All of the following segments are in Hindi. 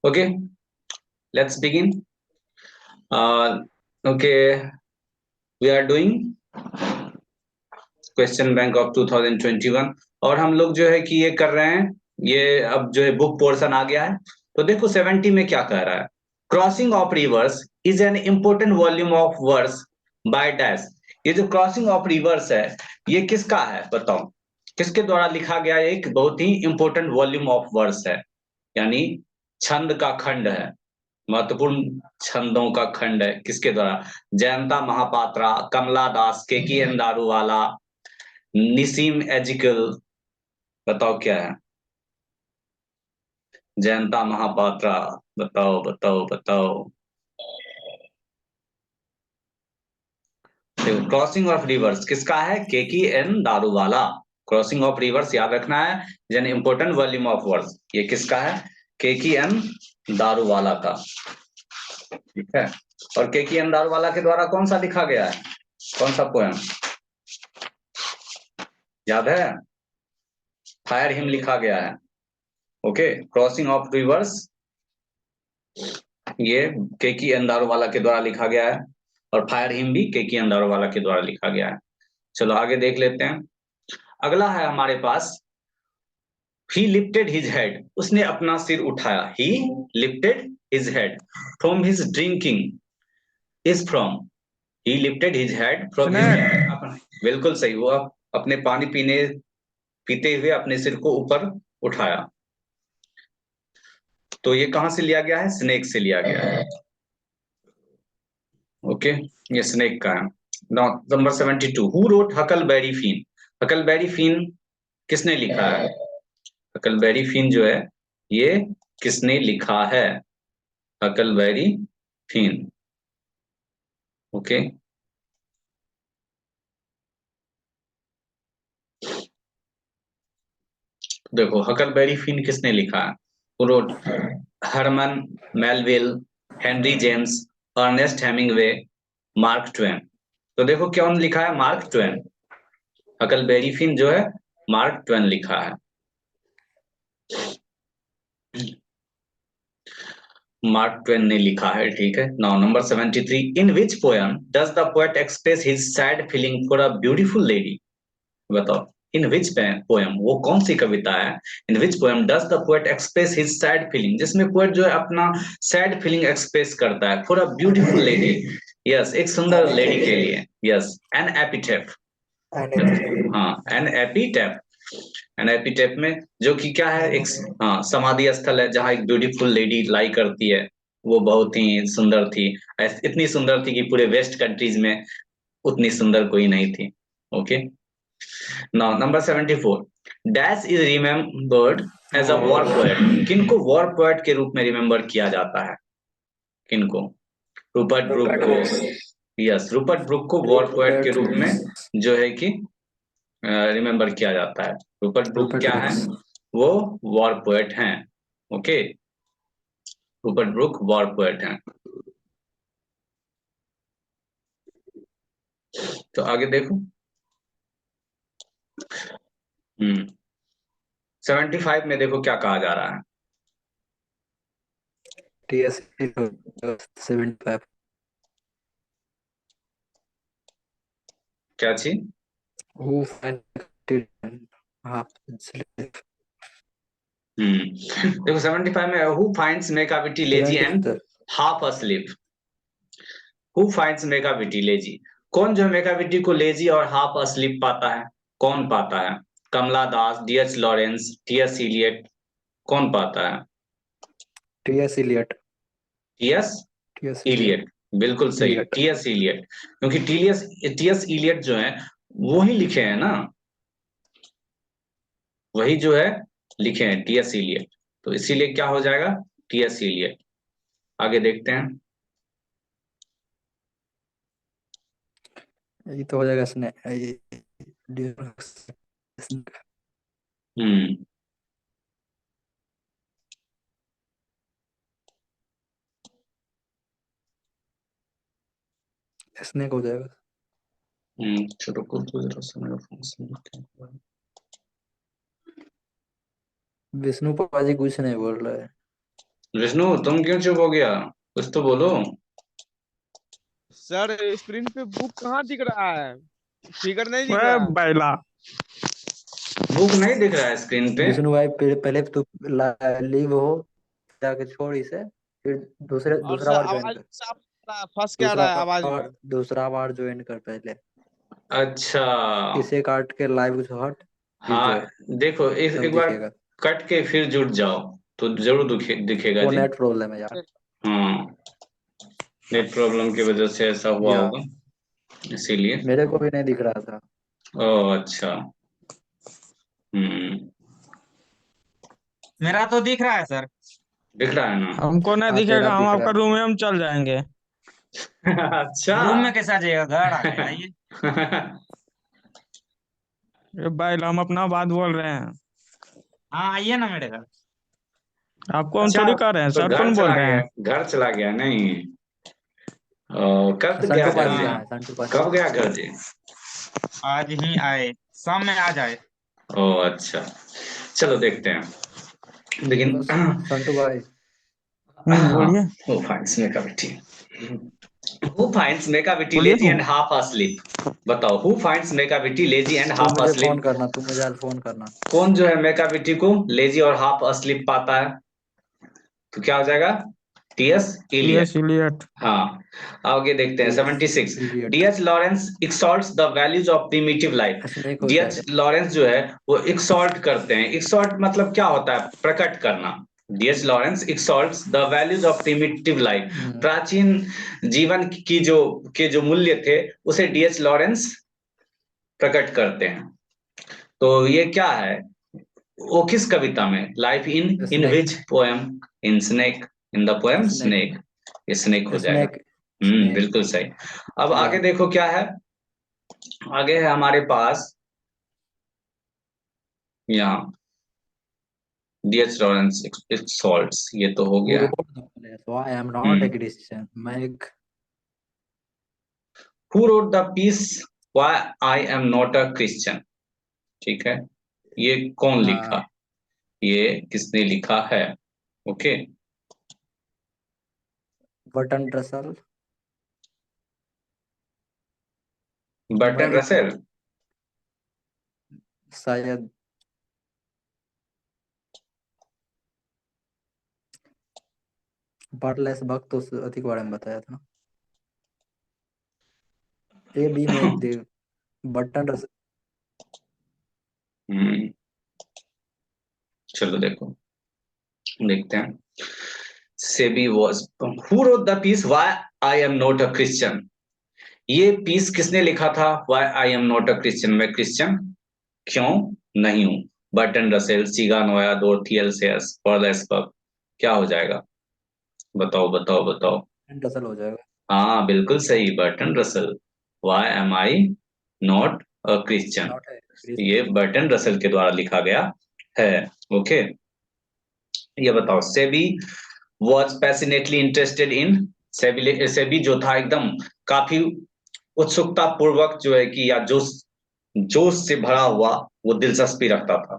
Okay, let's begin. Okay, we are doing question bank of 2021 और हम लोग जो है कि ये कर रहे हैं, ये अब जो है बुक पोर्शन आ गया है। तो देखो 70 में क्या कह रहा है, crossing of reverse is an important volume of words by dash. ये जो क्रॉसिंग ऑफ रिवर्स है ये किसका है बताओ, किसके द्वारा लिखा गया एक बहुत ही इंपॉर्टेंट वॉल्यूम ऑफ वर्ड्स है, यानी छंद का खंड है, महत्वपूर्ण छंदों का खंड है। किसके द्वारा? जयंता महापात्रा, कमला दास, केकी एन दारूवाला, निसीम एजिकल। बताओ क्या है? जयंता महापात्रा, बताओ बताओ बताओ। देखो क्रॉसिंग ऑफ रिवर्स किसका है? Keki N Daruwalla. Crossing of rivers याद रखना है, an important volume of words. ये किसका है? केकी एन दारूवाला का। ठीक है, और केकी एन दारूवाला के द्वारा कौन सा लिखा गया है, कौन सा पोएम याद है? फायर हिम लिखा गया है। ओके, क्रॉसिंग ऑफ रिवर्स ये केकी एन दारूवाला के द्वारा लिखा गया है, और फायर हिम भी केकी एन दारूवाला के द्वारा लिखा गया है। चलो आगे देख लेते हैं। अगला है हमारे पास, ही लिफ्टेड हिज हेड, उसने अपना सिर उठाया। ही lifted his head from his drinking is from, he lifted his head from his, बिल्कुल सही हुआ, अपने पानी पीते हुए अपने सिर को ऊपर उठाया। तो ये कहां से लिया गया है? स्नेक से लिया गया है। ओके, ये स्नेक का है। Number 72, who wrote Huckleberry Finn. Huckleberry Finn किसने लिखा है? हकलबेरी फिन जो है ये किसने लिखा है? Huckleberry Finn. ओके, देखो हकलबेरी फिन किसने लिखा है? Who wrote, Herman Melville, Henry James, Ernest Hemingway, Mark Twain. तो देखो कौन लिखा है? Mark Twain. हकलबेरी फिन जो है मार्क ट्वेन लिखा है। मार्क ट्वेन ने लिखा है। ठीक है, now number 73, in which poem does the poet express his sad feeling for a beautiful lady. बताओ, इन विच पोएम, वो कौन सी कविता है? In which poem does the poet express his sad feeling, जिसमें पोएट जो है अपना सैड फीलिंग एक्सप्रेस करता है for a beautiful lady. Yes, एक सुंदर लेडी के लिए। Yes, an epitaph. हाँ, एन एपिटेफ। एन एपिटेफ में जो कि क्या है, एक हाँ समाधि स्थल है जहाँ एक ब्यूटीफुल लेडी लाई करती है। वो बहुत ही सुंदर थी, इतनी सुंदर थी कि पूरे वेस्ट कंट्रीज में उतनी सुंदर कोई नहीं थी। Okay, now number 74, dash is remembered as a war poet. किनको वॉर पोएट के रूप में रिमेम्बर किया जाता है? किनको? रूपर्ट ब्रूक को। यस, रूपर्ट ब्रूक को वॉर पोएट के रूप में जो है कि रिमेम्बर किया जाता है। रूपर्ट ब्रूक क्या है? वो वॉर पोएट हैं। Okay, Rupert Brooke war poet हैं। तो आगे देखो। 75 में देखो क्या कहा जा रहा है। क्या चीज? देखो 75 में, who finds Macavity lazy and half asleep. Who finds Macavity lazy, कौन जो मेकाविटी को लेजी और हाफ अस्लीप पाता है? कौन पाता है? Kamala Das, DH Lawrence, TS Eliot, कौन पाता है? TS Eliot. टीएस इलियट, बिल्कुल सही, टीएस इलियट। क्योंकि टीएस इलियट जो है वो ही लिखे हैं ना, वही जो है लिखे हैं टीएस इलियट, तो इसीलिए क्या हो जाएगा? TS Eliot. आगे देखते हैं। ये तो हो जाएगा इसने हम्म स्नेक हो जाएगा। चलो कुछ जरा समय फंक्शन। विष्णु पाजी कुछ नहीं बोल रहा है। विष्णु तुम क्यों चुप हो गया? कुछ तो बोलो। सर स्क्रीन पे बुक कहाँ दिख रहा है, फिगर नहीं दिख वह रहा है। बैला। बुक नहीं दिख रहा है स्क्रीन पे? विष्णु भाई पहले तू लीव हो, जाके छोड़ इसे, फिर और दूसरा सर बार ज्वाइन आवाज कर। साफ आ रहा है, फंस क्या रहा है आवाज में। दूसरा बार ज्वाइन कर पहले। अच्छा। इसे काट के लाइव से हट, फिर जोड़, हाँ देखो तब एक बार दिखेगा। कट के फिर जुट जाओ तो जरूर दिखेगा वो जी। नेट प्रॉब्लम है यार। हाँ, नेट प्रॉब्लम की वजह से ऐसा हुआ या होगा, इसीलिए। मेरे को भी नहीं दिख रहा था। ओह अच्छा। हम्म। मेरा तो दिख रहा है सर। दिख रहा है ना? हमको नहीं हाँ तेरा दिखेगा, हम दिख रहा आपका है। रूम में हम चल जाएंगे। अच्छा। रूम में कैसा जाइएगा, घर आ जाए, आइए। ये बैला, हम अपना बात बोल रहे हैं। हाँ आइए ना मेरे घर। आपको हम अच्छा, थोड़ी कह रहे हैं, तो सर घर कौन बोल चला रहे गया, हैं। घर चला गया नहीं? कब गया संटू घर पाजी जी? कहाँ हाँ है, संटू पाजी? कब गया घर जी? आज ही आए, शाम में आ जाए। ओह अच्छा, चलो देखते हैं। लेकिन बस संटू भाई। बोलिए। who finds Megaviti? Who finds Megaviti बोलिए lazy तो। and half asleep? बताओ, who finds Megaviti lazy and तू half मुझे फोन asleep? करना, तू मुझे आज फोन करना। कौन जो है मेकाविटी को लेजी और हाफ अस्लीप पाता है? तो क्या हो जाएगा? TS TS Eliot. इलियट। हाँ, आगे देखते हैं yes 76। Eliot. DH Lawrence exalts the values of primitive life. Snake हो डीएच जाएगा। लॉरेंस जो है वो एक्सॉल्ट करते हैं। एक्सॉल्ट मतलब क्या होता है? प्रकट करना। DH Lawrence exalts the values of primitive life. प्राचीन जीवन की जो मूल्य थे उसे डीएच लॉरेंस प्रकट करते हैं। तो ये क्या है? वो किस कविता में? Life in snake. Which poem? In snake, in the poem snake. Snake. ये स्नेक हो जाएगा। स्नेक। स्नेक। बिल्कुल सही। अब या आगे देखो क्या है। आगे है हमारे पास यहाँ डीएच लॉरेंस सॉल्ट्स, ये तो हो who गया। wrote the play, so I am not a hmm. Christian, मैं एक who wrote the piece why I am not a Christian? ठीक है, ये कौन लिखा? ये किसने लिखा है? ओके। Bertrand Russell. मैं बर्टन एक रसेल। शायद बाटलेस बग तो अधिक बारे में बताया था। ए बी में एक दे बटन रसल। हम्म, चलो देखो, देखते हैं। सेबी was who wrote the piece why I am not a Christian? ये पीस किसने लिखा था? Why I am not a Christian, मैं क्रिश्चियन क्यों नहीं हूं? बर्टन रसेल, सीगा नोया, डोरथी एल्सेयस, पर्लेसबर्ग। क्या हो जाएगा? बताओ बताओ बताओ। रसल हो जाएगा। हाँ बिल्कुल सही, Burton Russell. Why am I not a Christian, not है। ये बर्टन रसल के द्वारा लिखा गया है। ओके, ये बताओ। Sebi was passionately interested in, Sebi जो था एकदम काफी उत्सुकता पूर्वक जो है कि या जोश जोश से भरा हुआ वो दिलचस्पी रखता था।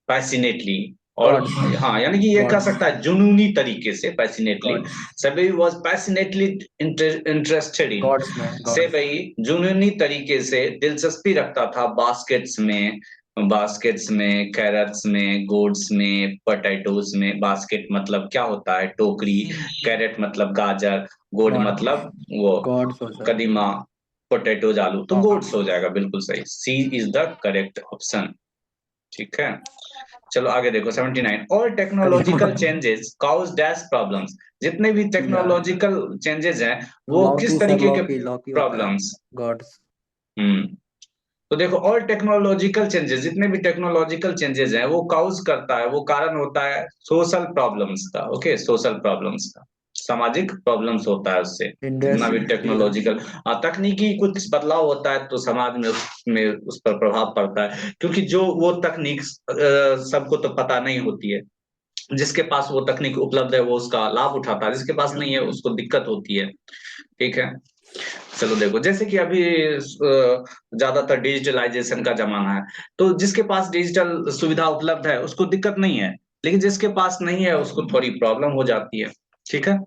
पैसिनेटली, और गॉड्स। हाँ यानी कि ये कह गॉड्स। सकता है जुनूनी तरीके से passionately. Gods. Sebi was passionately interested in, gods में गॉड्स। सेबी जुनूनी तरीके से दिलचस्पी रखता था बास्केट्स में, कैरट्स में, गोड्स में, पोटैटोज में। बास्केट मतलब क्या होता है? टोकरी। कैरेट मतलब गाजर। गोड गॉड। मतलब वो गॉड्स हो जाएगा। कदीमा। पोटैटोज आलू, तो गोड्स गॉड्स। हो जाएगा। बिल्कुल सही, C is the correct option. ठीक है, चलो आगे देखो 79। ऑल कदीमा। Technological changes cause dash problems. जितने भी या टेक्नोलॉजिकल चेंजेस हैं वो लौकी किस सर, तरीके के लौकी लौकी होता है। प्रॉब्लम्स? गॉड्स। हम्म, तो देखो ऑल टेक्नोलॉजिकल चेंजेस, जितने भी टेक्नोलॉजिकल चेंजेस हैं वो काउज करता है, वो कारण होता है सोशल प्रॉब्लम्स का। ओके, सोशल प्रॉब्लम्स का, सामाजिक प्रॉब्लम्स होता है उससे। जितना भी इंडस्ट्रियल। टेक्नोलॉजिकल तकनीकी कुछ बदलाव होता है तो समाज में उस पर प्रभाव पड़ता है, क्योंकि जो वो तकनीक सबको तो पता नहीं होती है। जिसके पास वो तकनीक उपलब्ध है वो उसका लाभ उठाता है, जिसके पास नहीं है उसको दिक्कत होती है। ठीक है, चलो देखो, जैसे कि अभी ज्यादातर डिजिटलाइजेशन का जमाना है, तो जिसके पास डिजिटल सुविधा उपलब्ध है उसको दिक्कत नहीं है। लेकिन जिसके पास नहीं है उसको थोड़ी प्रॉब्लम हो जाती है। ठीक है,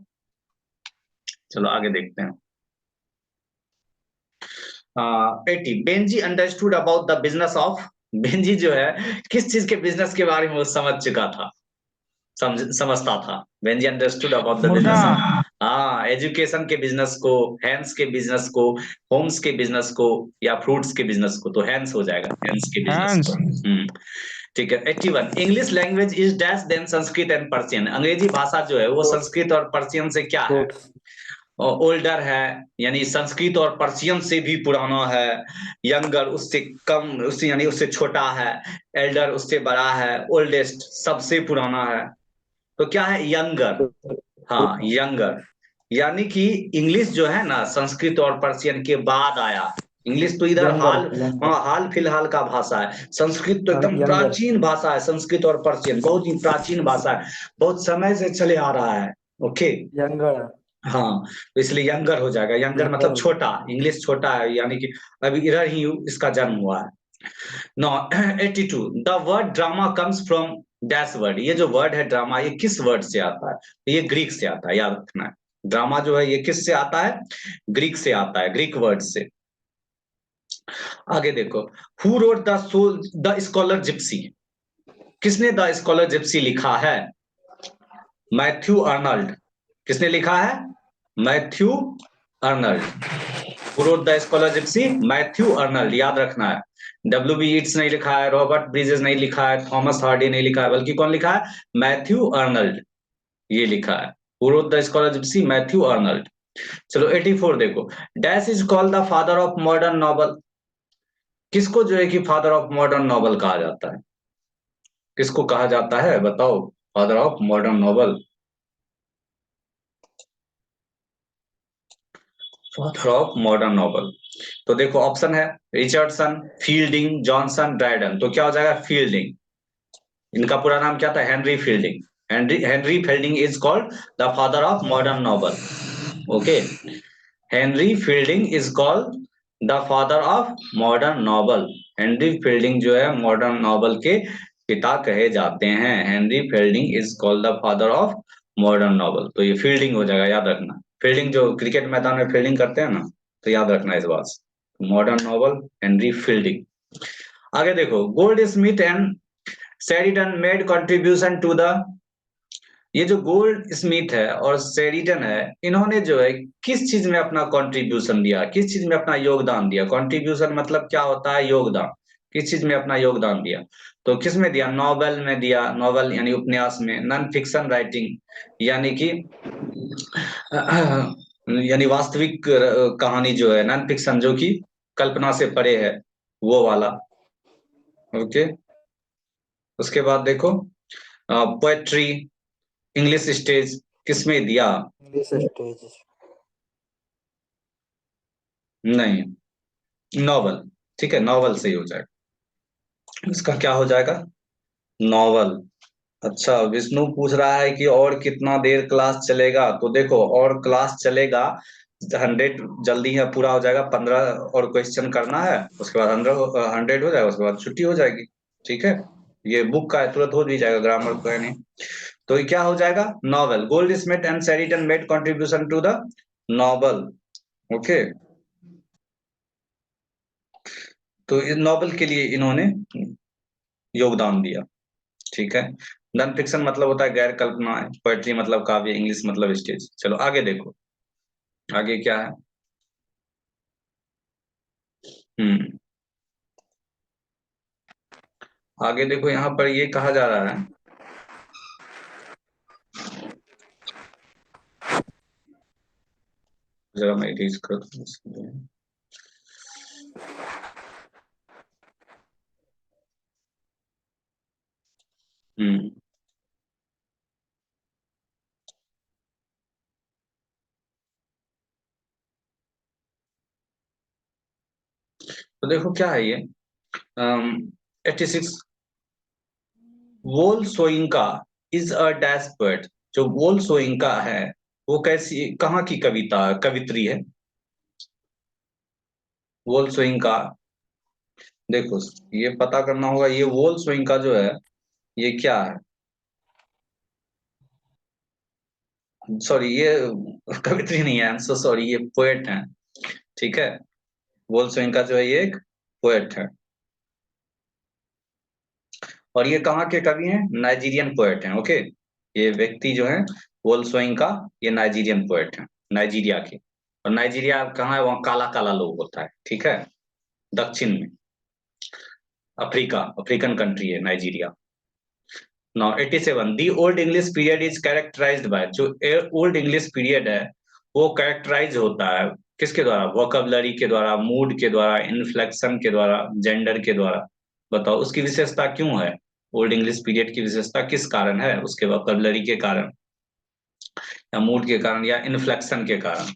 चलो आगे देखते हैं। 80 Benji understood about the business of, Benji जो है किस चीज के बिजनेस के बारे में वो समझ चुका था, समझता था। बेंजी अंडरस्टूड अबाउट द मुर्गा। बिजनेस, हाँ, एजुकेशन के बिजनेस को, हैंड्स के बिजनेस को, होम्स के बिजनेस को, या फ्रूट्स के बिजनेस को, तो हैंड्स हो जाएगा, हैंड्स के बिजनेस हैंस। को। ठीक है। 81 English language is dash then Sanskrit and Persian, अंग्रेजी भाषा जो है वो फ्रूट्स संस्कृत और पर्शियन से क्या है, फ्रूट्स ओल्डर है, यानी संस्कृत और पर्शियन से भी पुराना है। यंगर उससे कम, उससे यानी उससे छोटा है। एल्डर उससे बड़ा है। ओल्डेस्ट सबसे पुराना है। तो क्या है, यंगर। हाँ, यंगर, यानी कि इंग्लिश जो है ना संस्कृत और पर्शियन के बाद आया। इंग्लिश तो इधर यंगर हाल, यंगर हाँ, हाल फिलहाल का भाषा है। संस्कृत तो एकदम यंगर प्राचीन भाषा है। संस्कृत और पर्शियन बहुत ही प्राचीन भाषा है, बहुत समय से चले आ रहा है। ओके, यंगर हाँ, तो इसलिए यंगर हो जाएगा। यंगर यंगर मतलब हो छोटा, इंग्लिश छोटा है, यानी कि अभी इधर ही इसका जन्म हुआ है। No 82 the word drama comes from dash word, ये जो वर्ड है ड्रामा, ये किस वर्ड से आता है, तो ये ग्रीक से आता है, याद रखना है। ड्रामा जो है ये किस से आता है, ग्रीक से आता है, ग्रीक वर्ड से। आगे देखो, who wrote the soul the scholar gipsy, किसने द स्कॉलर जिप्सी लिखा है, मैथ्यू अर्नल्ड। किसने लिखा है, Matthew Arnold. Who wrote the scholar gipsy, Matthew Arnold, याद रखना है। डब्ल्यू बी ईट्स नहीं लिखा है, रॉबर्ट ब्रिजेस नहीं लिखा है, थॉमस हार्डी नहीं लिखा है, बल्कि कौन लिखा है, मैथ्यू अर्नल्ड, ये लिखा है। Who wrote the scholar gipsy, Matthew Arnold. चलो 84 देखो, dash is called the father of modern novel, किसको जो है कि फादर ऑफ मॉडर्न नॉवल कहा जाता है, किसको कहा जाता है बताओ, father of modern novel, father of modern novel. तो देखो ऑप्शन है रिचर्डसन, फील्डिंग, जॉनसन, ड्राइडन, तो क्या हो जाएगा, फील्डिंग। इनका पूरा नाम क्या था, Henry fielding. Henry Henry fielding is called the father of modern novel. Okay, Henry fielding is called the father of modern novel. Henry fielding जो है मॉडर्न नॉवल के पिता कहे जाते हैं। Henry fielding is called the father of modern novel, तो ये फील्डिंग हो जाएगा, याद रखना। फील्डिंग जो क्रिकेट मैदान में फील्डिंग करते हैं ना, तो याद रखना इस बात। Modern novel, Henry Fielding. आगे देखो, Goldsmith and Sheridan made contribution to the, ये जो गोल्ड स्मिथ है और शेरिडन है, इन्होंने जो है किस चीज में अपना कंट्रीब्यूशन दिया, किस चीज में अपना योगदान दिया। कंट्रीब्यूशन मतलब क्या होता है, योगदान, किस चीज में अपना योगदान दिया। तो किस में दिया, नॉवेल में दिया, नॉवेल यानी उपन्यास में, नॉन फिक्शन राइटिंग यानी कि यानी वास्तविक कहानी जो है, नॉन फिक्शन जो कि कल्पना से परे है, वो वाला। ओके, उसके बाद देखो पोएट्री, इंग्लिश स्टेज, किसमें दिया, इंग्लिश स्टेज नहीं, नॉवल। ठीक है, नॉवल सही हो जाएगा, इसका क्या हो जाएगा, नॉवल। अच्छा, विष्णु पूछ रहा है कि और कितना देर क्लास चलेगा, तो देखो और क्लास चलेगा 100, जल्दी है पूरा हो जाएगा, 15 और क्वेश्चन करना है, उसके बाद 100 हो जाएगा, उसके बाद छुट्टी हो जाएगी। ठीक है, ये बुक का है, तुरंत हो भी जाएगा, ग्रामर का है नहीं। तो ये क्या हो जाएगा, novel. Goldsmith and Sheridan made contribution to the novel. Okay, तो इस नॉवल के लिए इन्होंने योगदान दिया। ठीक है, नॉन फिक्शन मतलब होता है गैर कल्पना, पोएट्री मतलब काव्य, इंग्लिश मतलब स्टेज। चलो आगे देखो, आगे क्या है। हम्म, आगे देखो, यहाँ पर ये कहा जा रहा है, जरा मैं रीड कर दूं। हम्म, तो देखो क्या है ये, 86 वोल सोइंका इज अ डैश पोएट, जो वोल सोइंका है वो कैसी, कहाँ की कविता, कवित्री है, वोल सोइंका। देखो ये पता करना होगा, ये वोल सोइंका जो है ये क्या है, सॉरी ये कवित्री नहीं है, सो सॉरी, ये पोएट है, ठीक है। वोल्सोइंका जो है ये एक पोएट है, और ये कहाँ के कवि हैं? नाइजीरियन पोएट हैं, ओके। ये व्यक्ति जो है वोल्सोइंका, ये नाइजीरियन पोएट है, नाइजीरिया के। और नाइजीरिया कहाँ है? वहाँ काला काला लोग होता है, ठीक है, दक्षिण में, अफ्रीकन कंट्री है Nigeria. Now 87, the old English period is characterized by, जो ओल्ड इंग्लिश पीरियड है वो कैरेक्टराइज होता है किसके द्वारा? वोकैबुलरी के द्वारा, मूड के द्वारा, इन्फ्लेक्शन के द्वारा, जेंडर के द्वारा। बताओ उसकी विशेषता क्यों है? ओल्ड इंग्लिश पीरियड की विशेषता किस कारण है? उसके वोकैबुलरी के कारण, या मूड के कारण, या इन्फ्लेक्शन के कारण?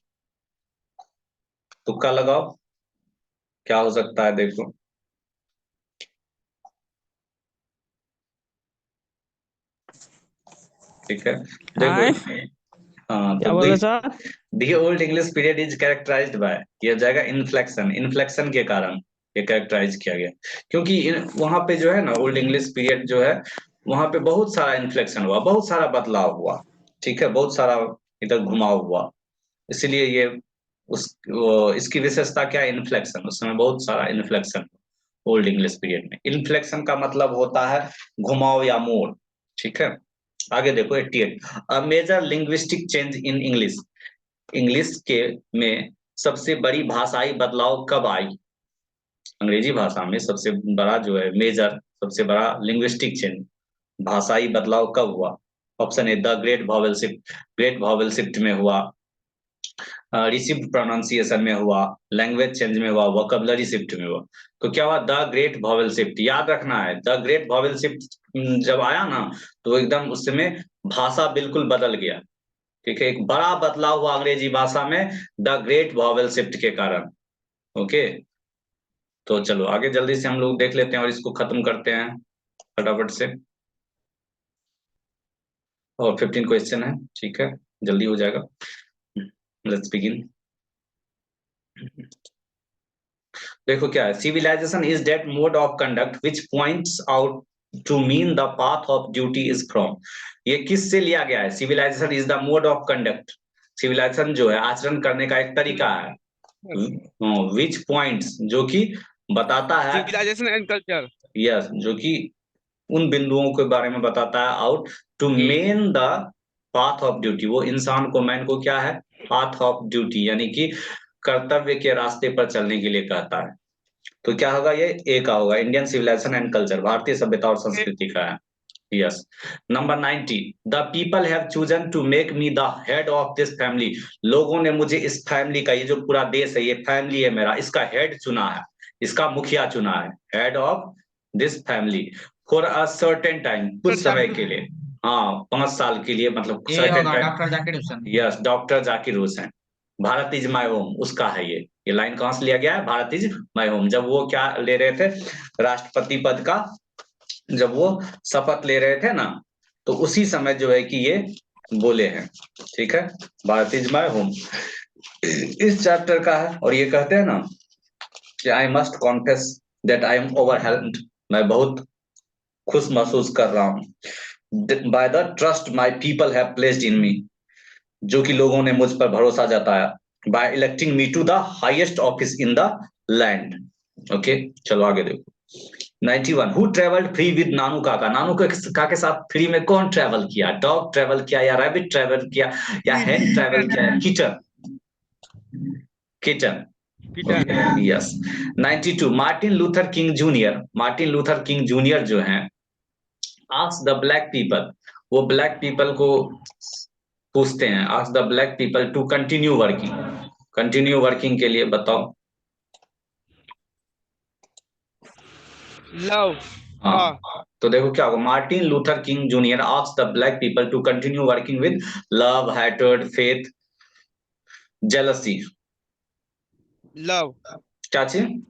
तुक्का लगाओ, क्या हो सकता है? देखो ठीक है, देखो आए हाँ, क्या तो बोल रहे sir? The old English period is characterised by, ये हो जाएगा इन्फ्लेक्शन, इन्फ्लेक्शन के कारण ये कैरेक्टराइज किया गया। क्योंकि वहां पे जो है ना, ओल्ड इंग्लिश पीरियड जो है, वहां पे बहुत सारा इन्फ्लेक्शन हुआ, बहुत सारा बदलाव हुआ, ठीक है, बहुत सारा इधर घुमाव हुआ, इसलिए ये इसकी विशेषता क्या है? इन्फ्लेक्शन, उस समय बहुत सारा इन्फ्लेक्शन ओल्ड इंग्लिश पीरियड में। इन्फ्लेक्शन का मतलब होता है घुमाव या मोड़, ठीक है। आगे देखो 88, a major linguistic change in English, English के में सबसे बड़ी भाषाई बदलाव कब आई? अंग्रेजी भाषा में सबसे बड़ा जो है मेजर, सबसे बड़ा लिंग्विस्टिक चेंज, भाषाई बदलाव कब हुआ? Option A the great vowel shift, great vowel shift में हुआ, रिसीव्ड प्रोनाउंसिएशन में हुआ, लैंग्वेज चेंज में हुआ, वोकैबुलरी शिफ्ट में हुआ। तो क्या हुआ? द ग्रेट वॉवेल शिफ्ट, याद रखना है, द ग्रेट वॉवेल शिफ्ट जब आया ना, तो एकदम उस समय भाषा बिल्कुल बदल गया, ठीक है, एक बड़ा बदलाव हुआ अंग्रेजी भाषा में द ग्रेट वॉवेल शिफ्ट के कारण, ओके। तो चलो आगे जल्दी से हम लोग देख लेते हैं और इसको खत्म करते हैं फटाफट से, और 15 क्वेश्चन है, ठीक है, जल्दी हो जाएगा। Let's begin. देखो क्या है, civilisation is that mode of conduct which points out to mean the path of duty is from, ये किस से लिया गया है? Civilisation is the mode of conduct, civilisation जो है आचरण करने का एक तरीका है, विच पॉइंट्स जो कि बताता है, सिविलाइजेशन एंड कल्चर, यस, जो कि उन बिंदुओं के बारे में बताता है, out to man the path of duty, वो इंसान को, मैन को क्या है? पाथ ऑफ ड्यूटी, यानी कि कर्तव्य के रास्ते पर चलने के लिए कहता है। तो क्या होगा? ये ए का होगा, इंडियन सिविलाइजेशन एंड कल्चर, भारतीय सभ्यता और संस्कृति का है, yes. Number 90, the people have chosen to make me the head of this family, लोगों ने मुझे इस फैमिली का, ये जो पूरा देश है, ये फैमिली है मेरा, इसका हेड चुना है, इसका मुखिया चुना है, head of this family for a certain time, कुछ समय के लिए, हाँ 5 साल के लिए, मतलब ये सर्टेन होगा time, doctor Zakir Hussain. Yes, doctor Zakir Hussain. Bharat is my home, उसका है ये लाइन कहां से लिया गया है? Bharat is my home. जब वो क्या ले रहे थे राष्ट्रपति पद का, जब वो शपथ ले रहे थे ना, तो उसी समय जो है कि ये बोले हैं, ठीक है, भारत इज माय होम, इस चैप्टर का है। और ये कहते हैं ना कि I must confess that I am overwhelmed, मैं बहुत खुश महसूस कर रहा हूँ, by the trust my people have placed in me, जो कि लोगों ने मुझ पर भरोसा जताया, by electing me to the highest office in the land, okay. चलो आगे देखो 91, who travelled free with Nanu काका, नानू काका के साथ फ्री में कौन ट्रेवल किया? डॉग ट्रेवल किया, या रैबिट ट्रेवल किया, या हैन ट्रेवल किया, या kitchen, kitchen, yes. 92, Martin Luther King Junior, Martin Luther King Junior जो हैं, आस्क द ब्लैक पीपल, वो ब्लैक पीपल को पूछते हैं, ask the black people to continue working, continue working के लिए बताओ। लव, हाँ, तो देखो क्या होगा, Martin Luther King Junior asked the black people to continue working with love, hatred, faith, jealousy, love, क्या चीज?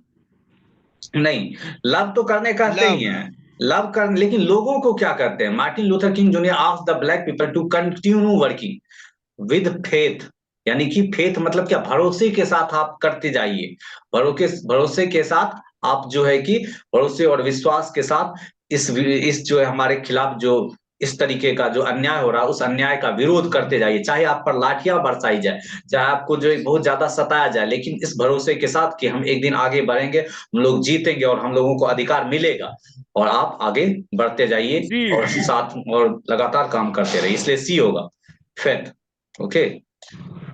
नहीं, लव तो करने कहते लव, ही हैं, लव कर, लेकिन लोगों को क्या करते हैं? Martin Luther King Junior asked the black people to continue working with faith, यानी कि फेथ मतलब क्या? भरोसे के साथ आप करते जाइए, भरोसे के साथ आप जो है कि भरोसे और विश्वास के साथ इस जो है हमारे खिलाफ जो इस तरीके का जो अन्याय हो रहा है उस अन्याय का विरोध करते जाइए, चाहे आप पर लाठियां बरसाई जाए, चाहे आपको जो बहुत ज्यादा सताया जाए, लेकिन इस भरोसे के साथ कि हम एक दिन आगे बढ़ेंगे, हम लोग जीतेंगे और हम लोगों को अधिकार मिलेगा, और आप आगे बढ़ते जाइए सी और साथ और लगातार काम करते रहिए। इसलिए सी होगा, faith. Okay,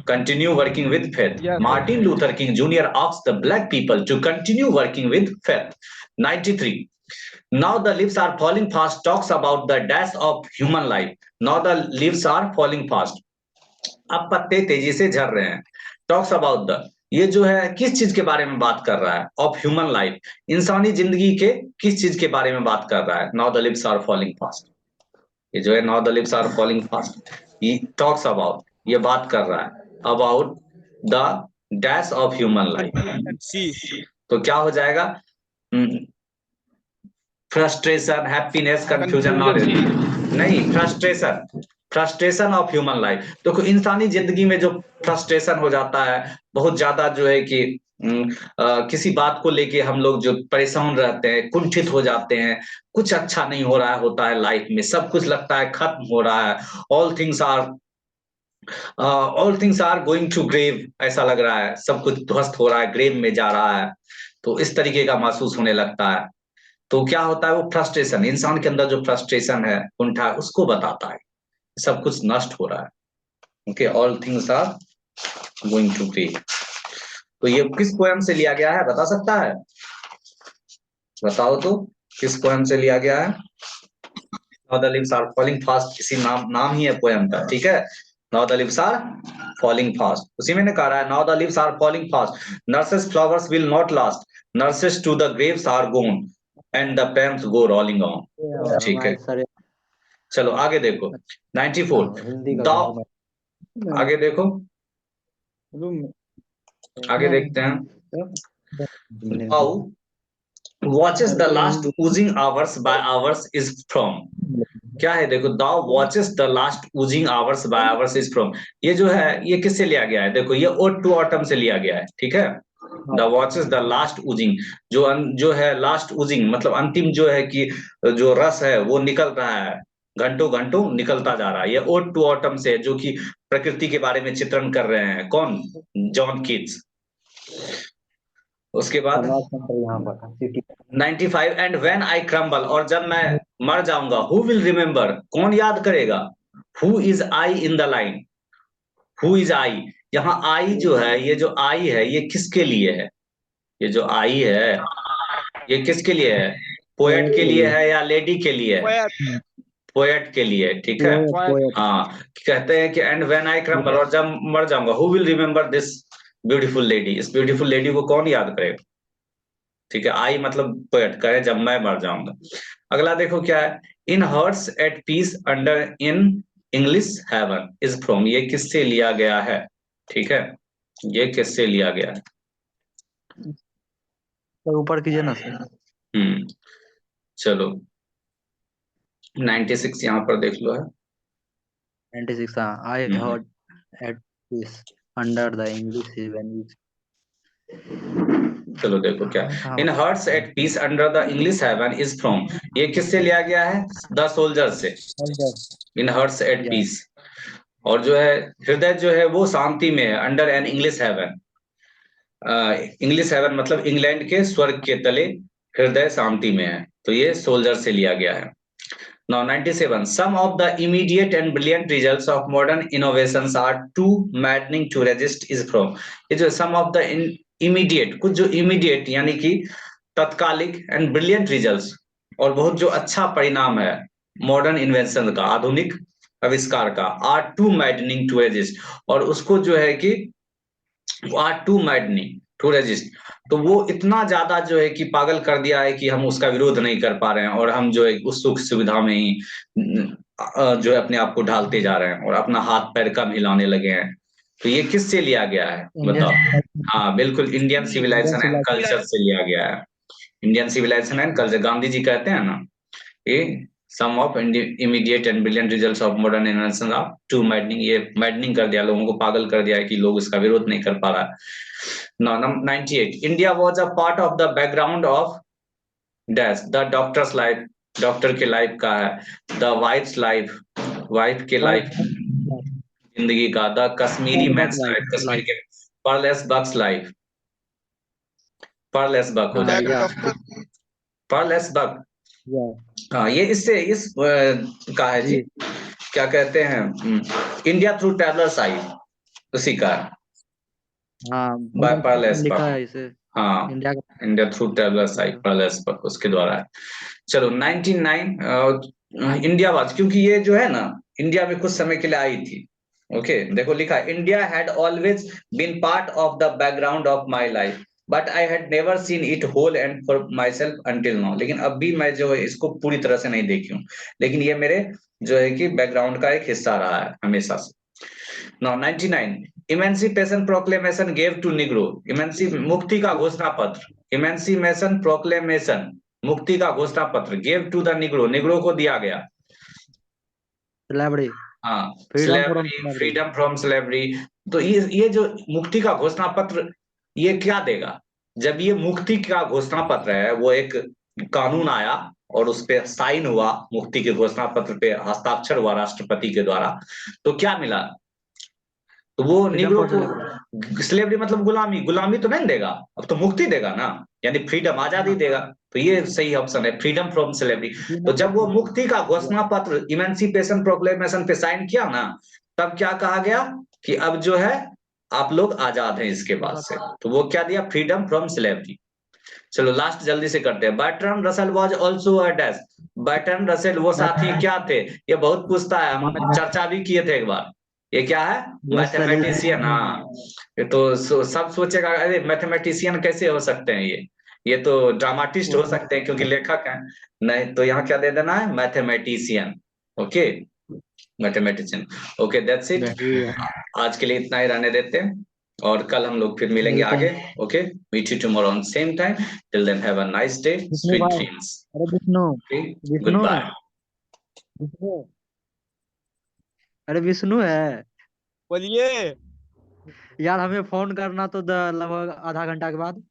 continue working with faith. Yes Martin Luther King Jr. asked the black people to continue working with faith. 93. Now the leaves are falling fast talks about the dash of human life. Now the leaves are falling fast. अब पत्ते तेजी से झड़ रहे हैं। टॉक्स अबाउट द, ये जो है किस चीज के बारे में बात कर रहा है? ऑफ ह्यूमन लाइफ, इंसानी जिंदगी के किस चीज के बारे में बात कर रहा है? Now the leaves are falling fast, ये जो है now the leaves are falling fast, ये टॉक्स अबाउट, ये बात कर रहा है about the dash of human life. See तो क्या हो जाएगा? फ्रस्ट्रेशन, हैप्पीनेस, कंफ्यूजन, नॉलेज, नहीं, frustration, frustration of human life. देखो इंसानी जिंदगी में जो फ्रस्ट्रेशन हो जाता है बहुत ज्यादा, जो है कि किसी बात को लेके हम लोग जो परेशान रहते हैं, कुंठित हो जाते हैं, कुछ अच्छा नहीं हो रहा होता है लाइफ में, सब कुछ लगता है खत्म हो रहा है, all things are going to grave, ऐसा लग रहा है, सब कुछ ध्वस्त हो रहा है, ग्रेव में जा रहा है, तो इस तरीके का महसूस होने लगता है। तो क्या होता है? वो फ्रस्ट्रेशन, इंसान के अंदर जो फ्रस्ट्रेशन है, कुंठा है, उसको बताता है सब कुछ नष्ट हो रहा है। Okay, all things are going to grave. तो ये किस पोएम से लिया गया है, बता सकता है? बताओ तो, किस पोएम से लिया गया है? Now the leaves are falling fast, किसी नाम ही है पोएम का, ठीक है? Now the leaves are falling fast, उसी में ने कहा है now the leaves are falling fast, nurses flowers will not last, nurses to the graves are gone and the pens go rolling on. ठीक है, सर चलो आगे देखो 94। हिंदी का दाव, आगे देखो, आगे देखते हैं। How watches the last oozing hours by hours is from, क्या है? देखो, thou watches the last oozing hours by hours is from, ये जो है ये किससे लिया गया है? देखो ये ओड टू ऑटम से लिया गया है, ठीक है? द वॉचेस द लास्ट उजिंग, जो है लास्ट उजिंग मतलब अंतिम जो है कि जो रस है वो निकल रहा है, घंटों घंटों निकलता जा रहा है। ये ओड टू ऑटम से, जो कि प्रकृति के बारे में चित्रण कर रहे हैं, कौन? John Keats. उसके बाद 95, एंड व्हेन आई क्रम्बल, और जब मैं मर जाऊंगा, हु विल रिमेम्बर, कौन याद करेगा? Who is I in the line, who is I, यहाँ आई जो है, ये जो आई है ये किसके लिए है? ये जो आई है ये किसके लिए है? पोएट के लिए है या लेडी के लिए है? पोएट पोएट के लिए, ठीक है? पोएट हाँ, कहते हैं कि एंड व्हेन आई क्रम्बल, और जब मर जाऊंगा, who will remember this beautiful lady, इस ब्यूटीफुल लेडी को कौन याद करेगा? ठीक है, आई मतलब पोएट करे जब मैं मर जाऊंगा। अगला देखो क्या है? In hearts at peace under an English heaven is from, ये किससे लिया गया है? ठीक है, ये किससे लिया गया है? ऊपर कीजिए ना सर। चलो 96 यहाँ पर देख लो है। 96 I heard at peace under the English heaven. चलो देखो क्या, in hearts at peace under the English heaven is from, ये किससे लिया गया है? द सोल्जर से, इन हर्ट्स एट पीस। और जो है हृदय जो है वो शांति में है, under an English heaven, English heaven मतलब इंग्लैंड के स्वर्ग के तले हृदय शांति में है, तो ये सोल्जर से लिया गया है। Now 97, some of the immediate and brilliant results of modern innovations are too maddening to resist is from, ये जो some of the immediate, कुछ जो immediate यानी कि तत्कालिक and brilliant results, और बहुत जो अच्छा परिणाम है मॉडर्न इन्वेंशन का, आधुनिक आविष्कार का, are too maddening to resist, और उसको जो है कि are too maddening to resist, तो वो इतना ज्यादा जो है कि पागल कर दिया है कि हम उसका विरोध नहीं कर पा रहे हैं, और हम जो है उस सुख सुविधा में ही जो है अपने आप को ढालते जा रहे हैं और अपना हाथ पैर कम हिलाने लगे हैं। तो ये किससे लिया गया है बताओ? हाँ बिल्कुल, इंडियन सिविलाइजेशन एंड कल्चर से लिया गया है। Indian civilisation and culture, Gandhi ji कहते हैं ना, ये some of immediate and brilliant results of modern invention of too maddening, ये मैडनिंग कर दिया, लोगों को पागल कर दिया है कि लोग इसका विरोध नहीं कर पा रहा है। Now, 98, India was a part of the background of dash the doctor's life doctor के लाइफ का है। द वाइफ्स लाइफ, वाइफ के लाइफ, जिंदगी का। The Kashmiri man's life, Kashmir के। पर्लेस बक्स लाइफ, पर्लेस बक हो हाँ जाएगा। या पर्लेस बक, या हाँ ये इससे इस का है जी। जी क्या कहते हैं, इंडिया थ्रू ट्रैवलर्स आई, उसी का हाँ बाय पर्लेस लिखा बक। है इसे हाँ, इंडिया का। इंडिया थ्रू ट्रैवलर्स आई, पर्लेस बक उसके द्वारा है। चलो 99 इंडिया वाज, क्योंकि ये जो है ना इंडिया में कुछ समय के लिए आई थी। ओके देखो लिखा है, India had always been part of the background of my life but I had never seen it whole and for myself until now. लेकिन अब भी मैं जो है इसको पूरी तरह से नहीं देखी हूँ, लेकिन ये मेरे जो है कि बैकग्राउंड का एक हिस्सा रहा है हमेशा से। Now 99 emancipation proclamation gave to Negro, मुक्ति का घोषणा पत्र, इमेंसिपेशन प्रोक्लेमेशन मुक्ति का घोषणा पत्र, gave to the Negro, Negro को दिया गया। स्लेवरी, हाँ, freedom from slavery, slavery. Freedom from slavery. तो ये जो मुक्ति का घोषणा पत्र ये क्या देगा? जब ये मुक्ति का घोषणा पत्र है, वो एक कानून आया और उस पे साइन हुआ, मुक्ति के घोषणा पत्र पे हस्ताक्षर हुआ राष्ट्रपति के द्वारा, तो क्या मिला? तो वो फ्रीडम निग्रो फॉर स्लेवरी। को स्लेवरी मतलब गुलामी, गुलामी तो नहीं देगा, अब तो मुक्ति देगा ना, यानी फ्रीडम, आजादी देगा। तो ये सही ऑप्शन है, फ्रीडम फ्रॉम स्लेवरी। तो जब वो मुक्ति का घोषणा पत्र इमेंसिपेशन प्रोक्लेमेशन पे साइन किया ना, तब क्या कहा गया कि अब जो है आप लोग आजाद हैं इसके बाद से। तो वो क्या दिया? Freedom from slavery. चलो लास्ट जल्दी से करते हैं। Bertrand Russell was also a dash, Bertrand Russell वो साथी क्या थे? ये बहुत पूछता है, हम चर्चा भी किए थे एक बार। ये क्या है? मैथमेटिशियन। हाँ, ये तो सब सोचेगा अरे मैथमेटिशियन कैसे हो सकते हैं ये तो ड्रामाटिस्ट हो सकते हैं क्योंकि लेखक हैं। नहीं तो यहाँ क्या दे देना है? Mathematician. Okay, mathematician. Okay that's it, आज के लिए इतना ही रहने देते हैं और कल हम लोग फिर मिलेंगे मिलते आगे। हैं। Okay, meet you tomorrow on same time. Till then have a nice day, Vishnu sweet भाई, ड्रीम्स। अरे Vishnu, okay, good Vishnu, bye. Vishnu, अरे विष्णु है बोलिए। यार, हमें फोन करना तो लगभग आधा घंटा के बाद।